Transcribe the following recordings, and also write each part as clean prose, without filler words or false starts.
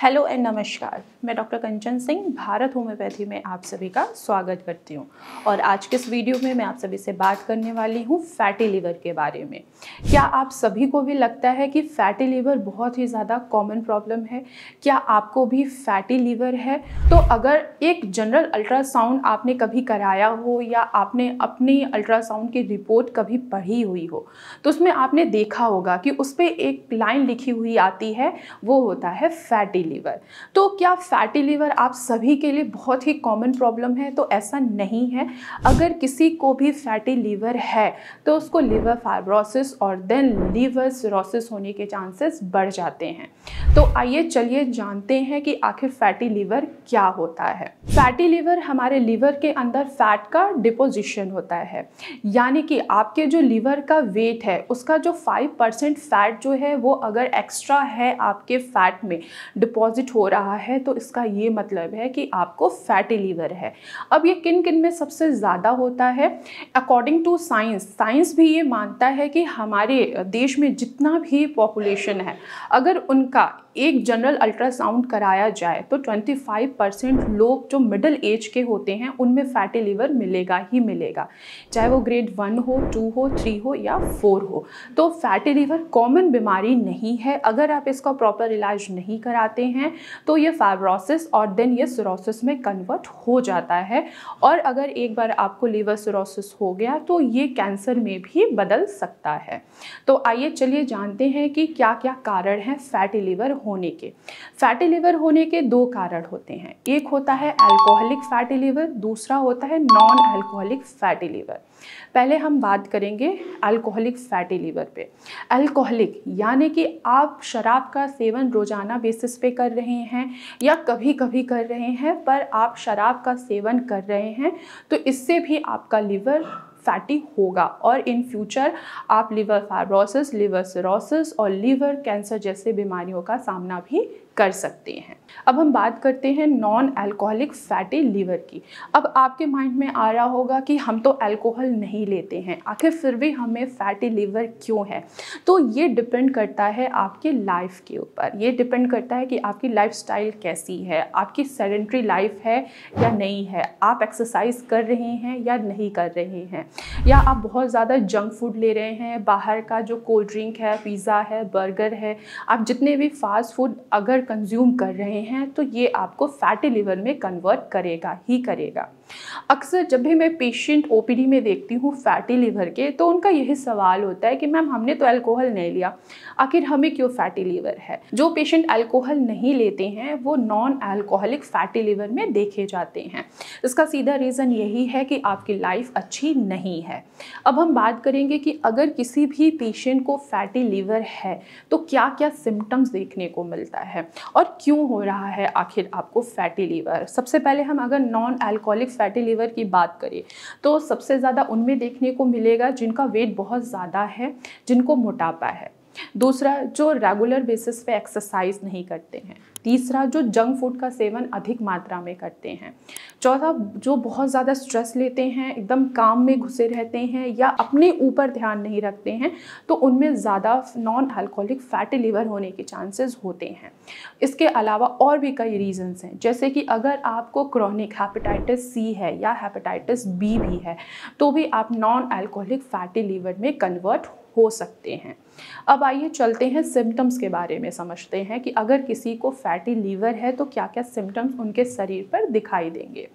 Hello and नमस्कार, मैं doctor कंचन Singh Bharat homeopathy में आप सभी का स्वागत करती हूं। और आज के इस वीडियो में मैं आप सभी से बात करने वाली हूं फैटी लिवर के बारे में। क्या आप सभी को भी लगता है कि फैटी लिवर बहुत ही ज़्यादा कॉमन प्रॉब्लम है? क्या आपको भी फैटी लिवर है? तो अगर एक जनरल अल्ट्रासाउंड आपने कभी कराया हो या आपने अपनी अल्ट्रासाउंड की रिपोर्ट कभी पढ़ी हुई हो तो उसमें आपने देखा होगा कि उस पर एक लाइन लिखी हुई आती है, वो होता है फैटी लिवर। तो क्या फैटी लिवर आप सभी के लिए बहुत ही कॉमन प्रॉब्लम है? तो ऐसा नहीं है। अगर किसी को भी फैटी लिवर है तो उसको लिवर फाइब्रोसिस और देन लिवर सिरोसिस होने के चांसेस बढ़ जाते हैं। तो आइए चलिए जानते हैं कि आखिर फैटी लिवर क्या होता है। फैटी लिवर हमारे लिवर के अंदर फैट का डिपोजिशन होता है, यानी कि आपके जो लिवर का वेट है उसका जो 5% फैट जो है वो अगर एक्स्ट्रा है आपके फैट में डिपॉजिट हो रहा है तो इसका ये मतलब है कि आपको फैटी लिवर है। अब ये किन किन में सबसे ज़्यादा होता है? अकॉर्डिंग टू साइंस भी ये मानता है कि हमारे देश में जितना भी पॉपुलेशन है, अगर उनका एक जनरल अल्ट्रासाउंड कराया जाए तो 25% लोग जो मिडिल एज के होते हैं उनमें फैटी लिवर मिलेगा ही मिलेगा, चाहे वो ग्रेड 1 हो, 2 हो, 3 हो या 4 हो। तो फैटी लिवर कॉमन बीमारी नहीं है। अगर आप इसका प्रॉपर इलाज नहीं कराते हैं तो ये फाइब्रोसिस और देन ये सिरोसिस में कन्वर्ट हो जाता है, और अगर एक बार आपको लिवर सिरोसिस हो गया तो ये कैंसर में भी बदल सकता है। तो आइए चलिए जानते हैं कि क्या क्या कारण हैं फैटी लिवर होने के। फैटी लिवर होने के दो कारण होते हैं, एक होता है अल्कोहलिक फैटी लिवर, दूसरा होता है नॉन अल्कोहलिक फैटी लिवर। पहले हम बात करेंगे अल्कोहलिक फैटी लिवर पे। अल्कोहलिक यानी कि आप शराब का सेवन रोजाना बेसिस पे कर रहे हैं या कभी कभी कर रहे हैं, पर आप शराब का सेवन कर रहे हैं तो इससे भी आपका लिवर फैटी होगा और इन फ्यूचर आप लिवर फाइब्रोसिस, लिवर सिरोसिस और लिवर कैंसर जैसे बीमारियों का सामना भी कर सकते हैं। अब हम बात करते हैं नॉन अल्कोहलिक फैटी लिवर की। अब आपके माइंड में आ रहा होगा कि हम तो अल्कोहल नहीं लेते हैं, आखिर फिर भी हमें फैटी लिवर क्यों है? तो ये डिपेंड करता है आपके लाइफ के ऊपर। ये डिपेंड करता है कि आपकी लाइफस्टाइल कैसी है, आपकी सेडेंट्री लाइफ है या नहीं है, आप एक्सरसाइज कर रहे हैं या नहीं कर रहे हैं, या आप बहुत ज़्यादा जंक फूड ले रहे हैं, बाहर का जो कोल्ड ड्रिंक है, पिज़्ज़ा है, बर्गर है, आप जितने भी फास्ट फूड अगर कंज्यूम कर रहे हैं तो ये आपको फैटी लिवर में कन्वर्ट करेगा ही करेगा। अक्सर जब भी मैं पेशेंट ओपीडी में देखती हूँ फैटी लिवर के, तो उनका यही सवाल होता है कि मैम हमने तो अल्कोहल नहीं लिया, आखिर हमें क्यों फैटी लिवर है? जो पेशेंट अल्कोहल नहीं लेते हैं वो नॉन अल्कोहलिक फैटी लिवर में देखे जाते हैं। इसका सीधा रीज़न यही है कि आपकी लाइफ अच्छी नहीं है। अब हम बात करेंगे कि अगर किसी भी पेशेंट को फैटी लिवर है तो क्या क्या सिम्टम्स देखने को मिलता है और क्यों हो रहा है आखिर आपको फैटी लिवर। सबसे पहले हम अगर नॉन अल्कोहलिक फैटी लिवर की बात करें तो सबसे ज़्यादा उनमें देखने को मिलेगा जिनका वेट बहुत ज़्यादा है, जिनको मोटापा है। दूसरा, जो रेगुलर बेसिस पे एक्सरसाइज नहीं करते हैं। तीसरा, जो जंक फूड का सेवन अधिक मात्रा में करते हैं। चौथा, जो बहुत ज़्यादा स्ट्रेस लेते हैं, एकदम काम में घुसे रहते हैं या अपने ऊपर ध्यान नहीं रखते हैं, तो उनमें ज़्यादा नॉन अल्कोहलिक फैटी लिवर होने के चांसेस होते हैं। इसके अलावा और भी कई रीजंस हैं, जैसे कि अगर आपको क्रॉनिक हेपेटाइटिस सी है या हेपेटाइटिस बी भी है तो भी आप नॉन अल्कोहलिक फैटी लिवर में कन्वर्ट हो सकते हैं। अब आइए चलते हैं सिम्टम्स के बारे में समझते हैं कि अगर किसी को फैटी लिवर है तो क्या क्या सिम्टम्स उनके शरीर पर दिखाई देंगे।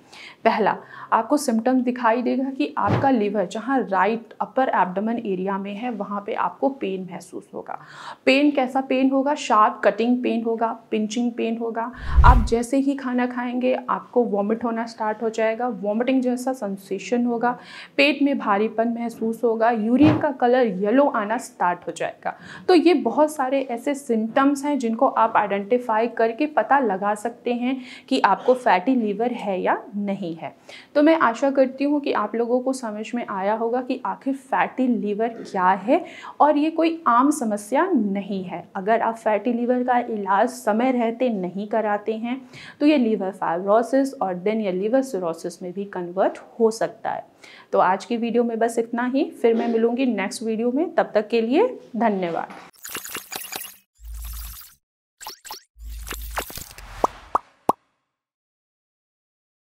पहला, आपको सिम्टम्स दिखाई देगा कि आपका लिवर जहां राइट अपर एब्डोमेन एरिया में है वहां पे आपको पेन महसूस होगा। पेन कैसा पेन होगा? शार्प कटिंग पेन होगा, पिंचिंग पेन होगा। आप जैसे ही खाना खाएंगे आपको वॉमिट होना स्टार्ट हो जाएगा, वॉमिटिंग जैसा सेंसेशन होगा, पेट में भारीपन महसूस होगा, यूरिन का कलर येलो आना स्टार्ट हो जाएगा। तो ये बहुत सारे ऐसे सिम्टम्स हैं जिनको आप आइडेंटिफाई करके पता लगा सकते हैं कि आपको फैटी लिवर है या नहीं है। तो मैं आशा करती हूँ कि आप लोगों को समझ में आया होगा कि आखिर फैटी लिवर क्या है, और ये कोई आम समस्या नहीं है। अगर आप फैटी लिवर का इलाज समय रहते नहीं कराते हैं तो ये लिवर फाइब्रोसिस और देन ये लिवर सिरोसिस में भी कन्वर्ट हो सकता है। तो आज की वीडियो में बस इतना ही, फिर मैं मिलूंगी नेक्स्ट वीडियो में। तब तक के लिए धन्यवाद।